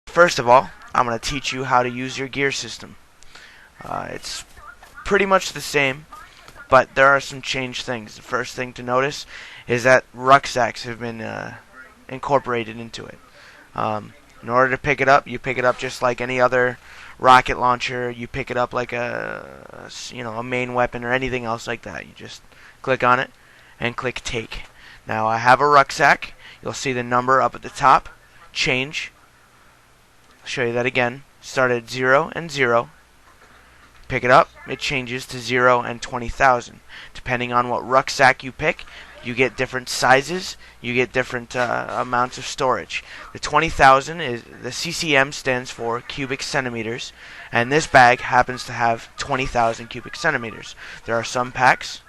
first of all, I'm going to teach you how to use your gear system. It's pretty much the same, but there are some changed things. The first thing to notice is that rucksacks have been incorporated into it. In order to pick it up, you pick it up just like any other rocket launcher. You pick it up like a main weapon or anything else like that. You just click on it and click take. Now I have a rucksack. You'll see the number up at the top change. I'll show you that again. Start at 0 and 0. Pick it up, it changes to 0 and 20,000. Depending on what rucksack you pick, you get different sizes, you get different amounts of storage. The 20,000 is the CCM stands for cubic centimeters, and this bag happens to have 20,000 cubic centimeters. There are some packs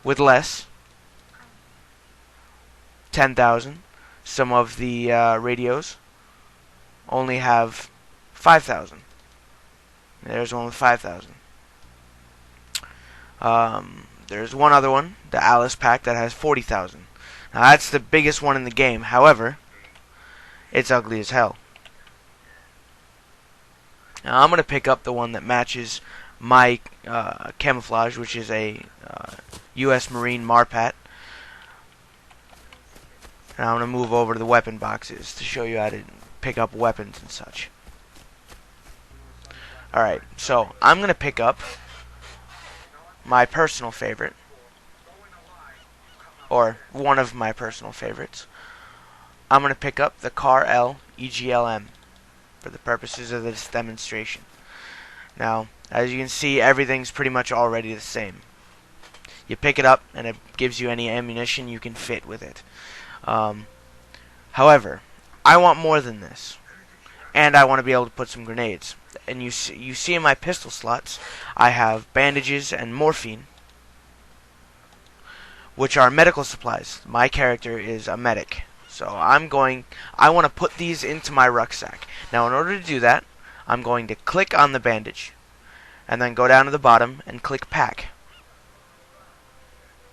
with less, 10,000. Some of the radios only have 5,000. There's one with 5,000. There's one other one, the Alice pack, that has 40,000. Now that's the biggest one in the game. However, it's ugly as hell. Now I'm going to pick up the one that matches my camouflage, which is a U.S. Marine Marpat. And I'm going to move over to the weapon boxes to show you how to pick up weapons and such. Alright, so I'm going to pick up my personal favorite, or one of my personal favorites. I'm going to pick up the Car L EGLM for the purposes of this demonstration. Now, as you can see, everything's pretty much already the same. You pick it up and it gives you any ammunition you can fit with it. However, I want more than this, and I want to be able to put some grenades. And you see in my pistol slots, I have bandages and morphine, which are medical supplies. My character is a medic, so I want to put these into my rucksack. Now, in order to do that, I'm going to click on the bandage, and then go down to the bottom and click pack.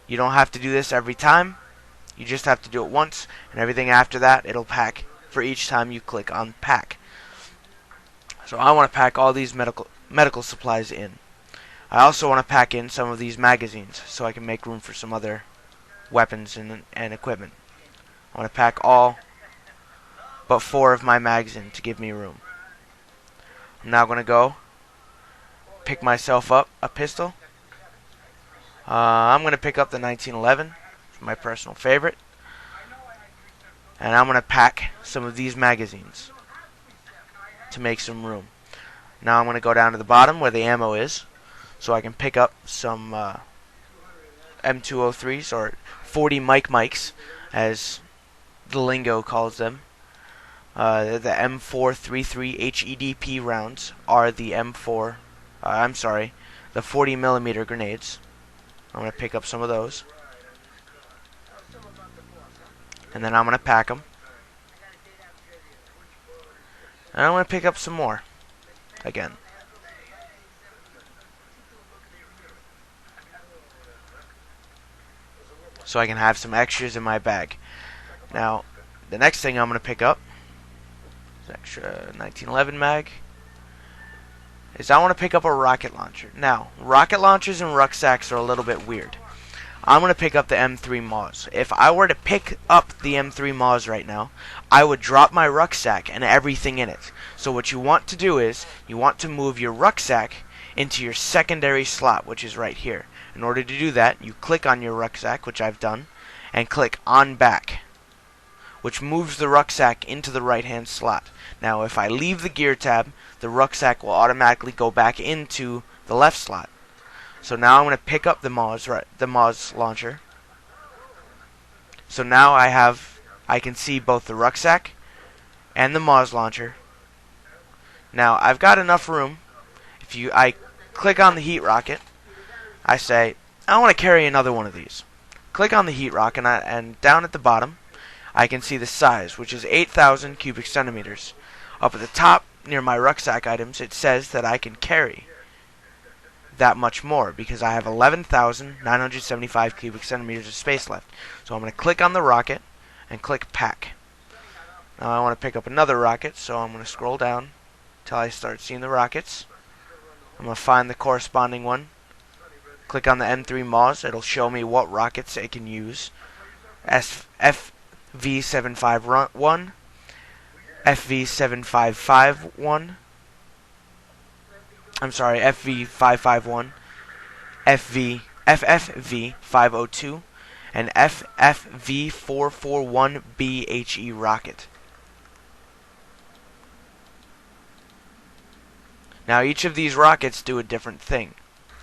You don't have to do this every time. You just have to do it once, and everything after that, it'll pack for each time you click on pack. So I want to pack all these medical supplies in. I also want to pack in some of these magazines so I can make room for some other weapons and equipment. I want to pack all but 4 of my mags in to give me room. I'm now going to go pick myself up a pistol. I'm going to pick up the 1911, my personal favorite, and I'm going to pack some of these magazines to make some room. Now I'm going to go down to the bottom where the ammo is, so I can pick up some M203s, or 40 mics, as the lingo calls them. The M433 HEDP rounds are the the 40 millimeter grenades. I'm going to pick up some of those, and then I'm going to pack them. And I'm going to pick up some more again. So I can have some extras in my bag. Now, the next thing I'm going to pick up is extra 1911 mag. I want to pick up a rocket launcher. Now, rocket launchers and rucksacks are a little bit weird. I'm going to pick up the M3 Moz. If I were to pick up the M3 Moz right now, I would drop my rucksack and everything in it. So what you want to do is, you want to move your rucksack into your secondary slot, which is right here. In order to do that, you click on your rucksack, which I've done, and click on back, which moves the rucksack into the right hand slot. Now if I leave the gear tab, the rucksack will automatically go back into the left slot. So now I'm going to pick up the Moz launcher. So now I can see both the rucksack and the Moz launcher. Now I've got enough room. I click on the heat rocket, I say I want to carry another one of these. Click on the heat rocket, and down at the bottom I can see the size, which is 8,000 cubic centimeters. Up at the top near my rucksack items, it says that I can carry that much more because I have 11,975 cubic centimeters of space left. So I'm going to click on the rocket and click pack. Now I want to pick up another rocket, so I'm going to scroll down until I start seeing the rockets. I'm going to find the corresponding one. Click on the M3 MAWS. It'll show me what rockets it can use. FV751, FV7551, I'm sorry, FV551, FFV502, and FFV441BHE rocket. Now each of these rockets do a different thing.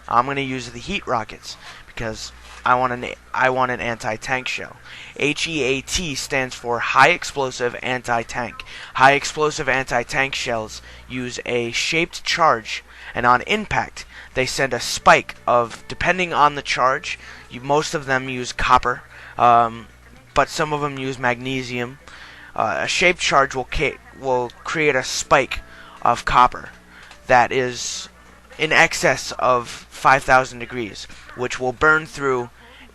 I'm going to use the heat rockets because I want an anti-tank shell. HEAT stands for High Explosive Anti-Tank. High Explosive Anti-Tank shells use a shaped charge, and on impact they send a spike of, depending on the charge, most of them use copper, but some of them use magnesium. A shaped charge will create a spike of copper that is in excess of 5,000 degrees, which will burn through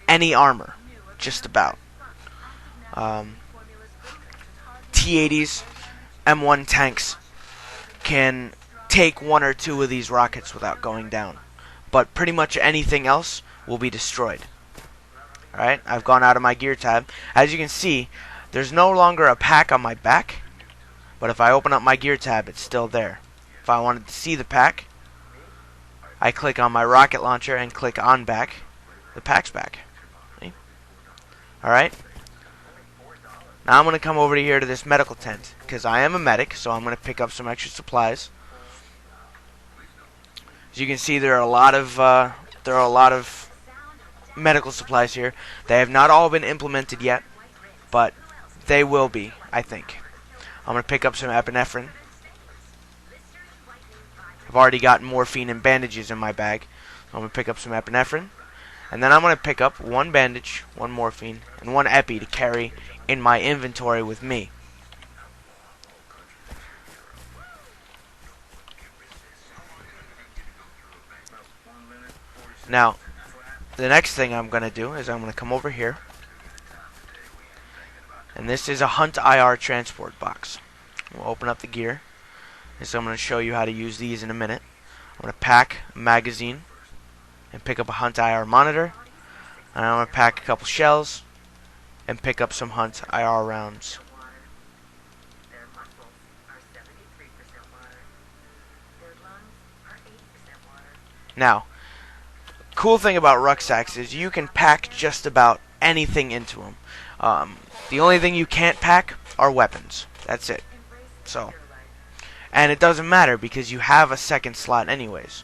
any armor, just about. T-80s, M1 tanks can take one or two of these rockets without going down, but pretty much anything else will be destroyed. Alright, I've gone out of my gear tab. As you can see, there's no longer a pack on my back, but if I open up my gear tab, it's still there. If I wanted to see the pack, I click on my rocket launcher and click on back. The pack's back. See? Alright. Now I'm going to come over here to this medical tent, because I am a medic, so I'm going to pick up some extra supplies. As you can see, there are a lot of medical supplies here. They have not all been implemented yet, but they will be, I think. I'm going to pick up some epinephrine. I've already got morphine and bandages in my bag. I'm going to pick up some epinephrine. And then I'm going to pick up one bandage, one morphine, and one epi to carry in my inventory with me. Now, the next thing I'm going to do is I'm going to come over here. And this is a Hunt IR transport box. We'll open up the gear. And so I'm going to show you how to use these in a minute. I'm going to pack a magazine and pick up a Hunt IR monitor. And I'm going to pack a couple shells and pick up some Hunt IR rounds. Now, cool thing about rucksacks is you can pack just about anything into them. The only thing you can't pack are weapons. That's it. So, and it doesn't matter because you have a second slot anyways.